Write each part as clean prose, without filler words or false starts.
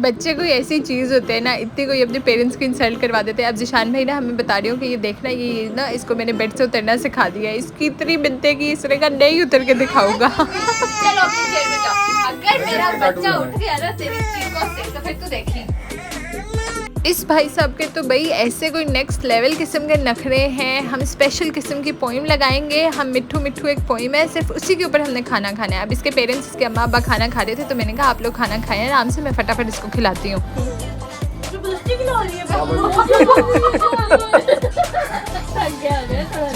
बच्चे कोई ऐसी चीज़ होते हैं ना, इतनी कोई अपने पेरेंट्स की इंसल्ट करवा देते हैं। अब जिशान भाई ना हमें बता रही हूँ कि ये देखना, ये ना इसको मैंने बेड से उतरना सिखा दिया है। इसकी इतनी बिनते की इसने कहा नहीं उतर के दिखाऊंगा। चलो अपनी चेयर में जाओ, अगर मेरा बच्चा उठ गया ना तेरी चीखों से तो फिर तू देखी। इस भाई साहब के तो भाई ऐसे कोई नेक्स्ट लेवल किस्म के नखरे हैं। हम स्पेशल किस्म की पोइम लगाएंगे। हम मिट्ठू मिट्ठू एक पोइम है, सिर्फ उसी के ऊपर हमने खाना खाना है। अब इसके पेरेंट्स, इसके अम्मा अब्बा खाना खा रहे थे तो मैंने कहा आप लोग खाना खाएं आराम से, मैं फटाफट इसको खिलाती हूँ।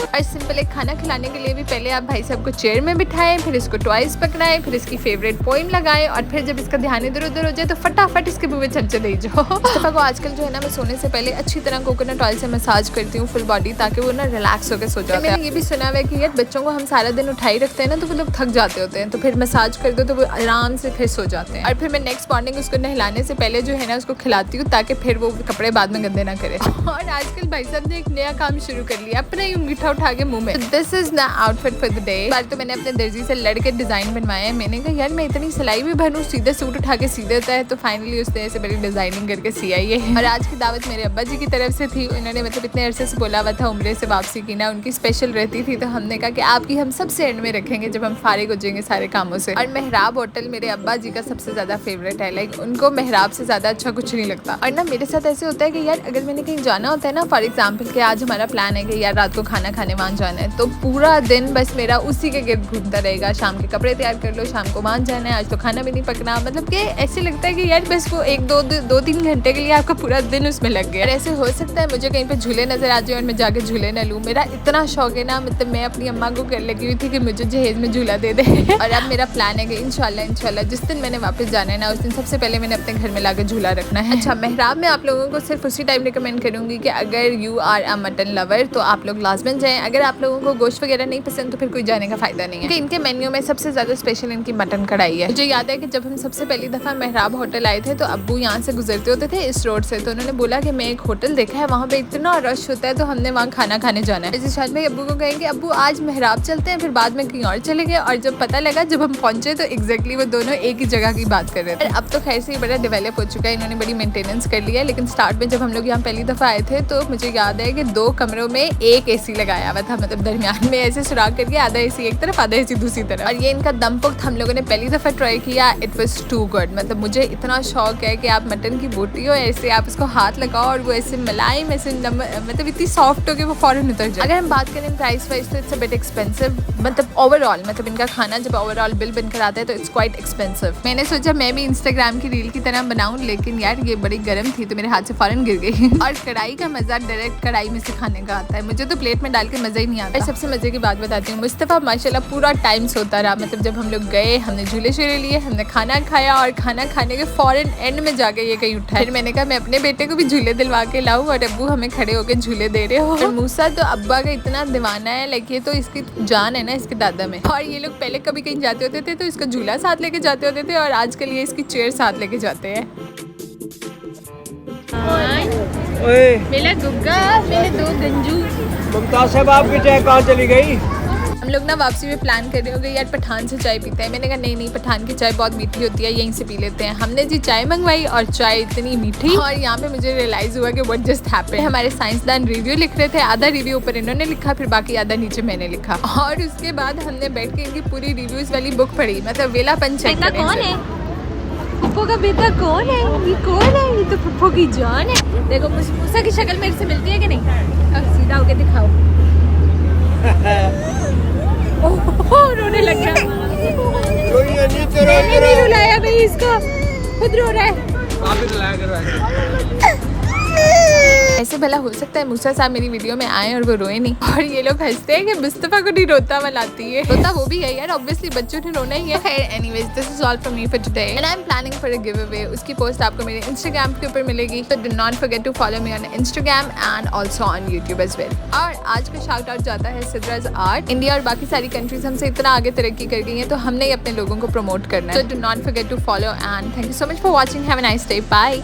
और सिंपल एक खाना खिलाने के लिए भी पहले आप भाई साहब को चेयर में बिठाएं, फिर इसको टॉयज पकड़ाएं, फिर इसकी फेवरेट पोइम लगाएं और फिर जब इसका ध्यान इधर उधर हो जाए तो फटाफट इसके मुंह में चमचे दे जाओ। मुस्तफा को आजकल जो है ना, मैं सोने से पहले अच्छी तरह कोकोनट ऑयल से मसाज करती हूँ फुल बॉडी, ताकि वो ना रिलैक्स होकर सो जाए। मैंने ये भी सुना हुआ है कि यार बच्चों को हम सारा दिन उठाई रखते हैं ना तो वो लोग थक जाते होते हैं, तो फिर मसाज कर दो तो वो आराम से फिर सो जाते हैं। और फिर मैं नेक्स्ट मॉर्निंग उसको नहलाने से पहले जो है ना उसको खिलाती हूँ ताकि फिर वो कपड़े बाद में गंदे ना करे। और आजकल भाई साहब ने एक नया काम शुरू कर लिया, अपना ही अंगूठा उठा के मुंह में। This is the outfit for the day. बार तो मैंने अपने दर्जी से लड़के डिजाइन बनवाए हैं। मैंने कहा यार मैं इतनी सिलाई भी भरूं, सीधे सूट उठा के सी देता है, तो फाइनली उसने ऐसे बड़ी डिजाइनिंग करके सिया ही है। और आज की दावत मेरे अब्बा जी की तरफ से थी। उन्होंने मतलब इतने अरसे से बोला हुआ था उम्रे से वापसी की ना उनकी स्पेशल रहती थी, तो हमने कहा कि आपकी हम सबसे एंड में रखेंगे जब हम फारिग हो जाएंगे सारे कामों से। और मेहराब होटल मेरे अब्बा जी का सबसे ज्यादा फेवरेट है, लाइक उनको मेहराब से ज्यादा अच्छा कुछ नहीं लगता। और ना मेरे साथ ऐसे होता है कि यार अगर मैंने कहीं जाना होता है ना, फॉर एग्जाम्पल कि आज हमारा प्लान है कि यार रात को खाना खाने वहाँ जाना है, तो पूरा दिन बस मेरा उसी के गिर्द घूमता रहेगा। शाम के कपड़े तैयार कर लो, शाम को वहाँ जाना है, आज तो खाना भी नहीं पकना। मतलब कि ऐसे लगता है कि यार बस वो एक दो तीन घंटे के लिए आपका पूरा दिन उसमें लग गया। और ऐसे हो सकता है मुझे कहीं पे झूले नजर आ जाए और मैं जाके झूले न लूँ। मेरा इतना शौक है ना, मतलब मैं अपनी अम्मा को कर लगी हुई थी कि मुझे जहेज में झूला दे दे। और अब मेरा प्लान है कि इंशाल्लाह जिस दिन मैंने वापस जाना है ना, उस दिन सबसे पहले मैंने अपने घर में लाकर झूला रखना है। अच्छा, मेहराब में आप लोगों को सिर्फ उसी टाइम रिकमेंड करूंगी कि अगर you are a mutton lover तो आप लोग लाजमन जाएं। अगर आप लोगों को गोश्त वगैरह नहीं पसंद तो फिर कोई जाने का फायदा नहीं है, क्योंकि इनके मेन्यू में सबसे ज्यादा स्पेशल इनकी मटन कढ़ाई है। मुझे याद है कि जब हम सबसे पहली दफा मेहराब होटल आए थे तो अब्बू यहाँ से गुजरते होते थे इस रोड से, तो उन्होंने बोला कि मैं एक होटल देखा है वहाँ पे इतना रश होता है तो हमने वहाँ खाना खाने जाना है। जैसे शायद भाई अब्बू को कहेंगे अब्बू आज मेहराब चलते हैं, फिर बाद में कहीं और चले गए। और जब पता लगा जब हम पहुंचे तो एग्जैक्टली वो दोनों एक ही जगह की बात कर रहे थे। अब तो खैर से बड़ा डेवलप हो चुका है, इन्होंने बड़ी मेंटेनेंस कर लिया है। लेकिन स्टार्ट में जब हम लोग यहाँ पहली दफा आए थे तो मुझे याद है कि 2 कमरों में एक एसी लगाया हुआ था, मतलब दरमियान में ऐसे सुराख करके आधा एसी एक तरफ आधा एसी दूसरी तरफ। और ये इनका दम पुख्त हम लोगों ने पहली दफा ट्राई किया, इट वाज टू गुड। मतलब मुझे इतना शौक है कि आप मटन की बोटी हो, ऐसे आप उसको हाथ लगाओ और वो ऐसे मुलायम ऐसे मतलब इतनी सॉफ्ट हो कि वो फौरन उतर जाए। अगर हम बात करें प्राइस वाइज तो इट्स अ बिट एक्सपेंसिव, मतलब ओवरऑल मतलब इनका खाना जब ओवरऑल बिल बनकर आता है तो इट्स क्वाइट एक्सपेंसिव। मैंने सोचा मैं भी इंस्टाग्राम की रील की तरह बनाऊं, लेकिन यार ये बड़ी गर्म थी तो मेरे हाथ से फौरन गिर गई। और कढ़ाई का मजा डायरेक्ट कढ़ाई में से खाने का आता है, मुझे तो प्लेट में डाल के मजा ही नहीं आता। सबसे मजे की बात बताती हूँ, मुस्तफा माशाल्लाह पूरा टाइम सोता रहा। मतलब जब हम लोग गए, हमने झूले शूले लिए, हमने खाना खाया और खाना खाने के फौरन एंड में जाके ये कहीं उठा। फिर मैंने कहा मैं अपने बेटे को भी झूले दिलवा के लाऊं और अब्बू हमें खड़े होकर झूले दे रहे हो। और मूसा तो अब्बा का इतना दीवाना है, लाइक ये तो इसकी जान है ना इसके दादा में। और ये लोग पहले कभी कहीं जाते होते थे तो इसका झूला साथ लेके जाते होते थे और आजकल ये इसकी चेयर साथ लेके जाते हैं। मेरा गुग्गा, मेरे 2 गंजू। मुमताज साहब आपकी चाय कहाँ चली गई? हम लोग ना वापसी में प्लान कर रहे हो गए यार पठान से चाय पीते हैं। मैंने कहा नहीं पठान की चाय बहुत मीठी होती है, यहीं से पी लेते हैं। हमने जी चाय मंगवाई और चाय इतनी मीठी। और यहाँ पे मुझे रियलाइज हुआ कि व्हाट जस्ट हैपेंड। हमारे साइंसदान रिव्यू लिख रहे थे, आधा रिव्यू ऊपर इन्होंने लिखा, फिर बाकी आधा नीचे मैंने लिखा। और उसके बाद हमने बैठ के इनकी पूरी रिव्यूज वाली बुक पढ़ी, मतलब वेलापन चेक करें। कौन है पप्पो का बेटा? कौन है ये? कौन है ये? तो पप्पो की जान है। देखो मूसा की शक्ल मेरे से मिलती है कि नहीं? अब सीधा होके दिखाओ। रोने लग गया। मैंने नहीं रुलाया भाई इसको, खुद रो रहा है। आप ही रुलाया करो। ऐसे भला हो सकता है मूसा साहब मेरी वीडियो में आए और वो रोए नहीं, और ये लोग हंसते हैं कि मुस्तफा को नहीं रोता वाला आती है। रोता वो भी है यार, ऑब्वियसली बच्चों ने रोना ही है। खैर anyways this is all from me for today and I am planning for a giveaway. उसकी पोस्ट आपको मेरे इंस्टाग्राम के ऊपर मिलेगी, तो do not forget to follow me on Instagram and also on YouTube as well. और आज का शाउट आउट जाता है सिद्राज आर्ट। इंडिया और बाकी सारी कंट्रीज हमसे इतना आगे तरक्की कर गई हैं तो हमने ही अपने लोगों को प्रमोट करना है। तो do not forget to follow and thank you so much for watching. Have a nice day, bye.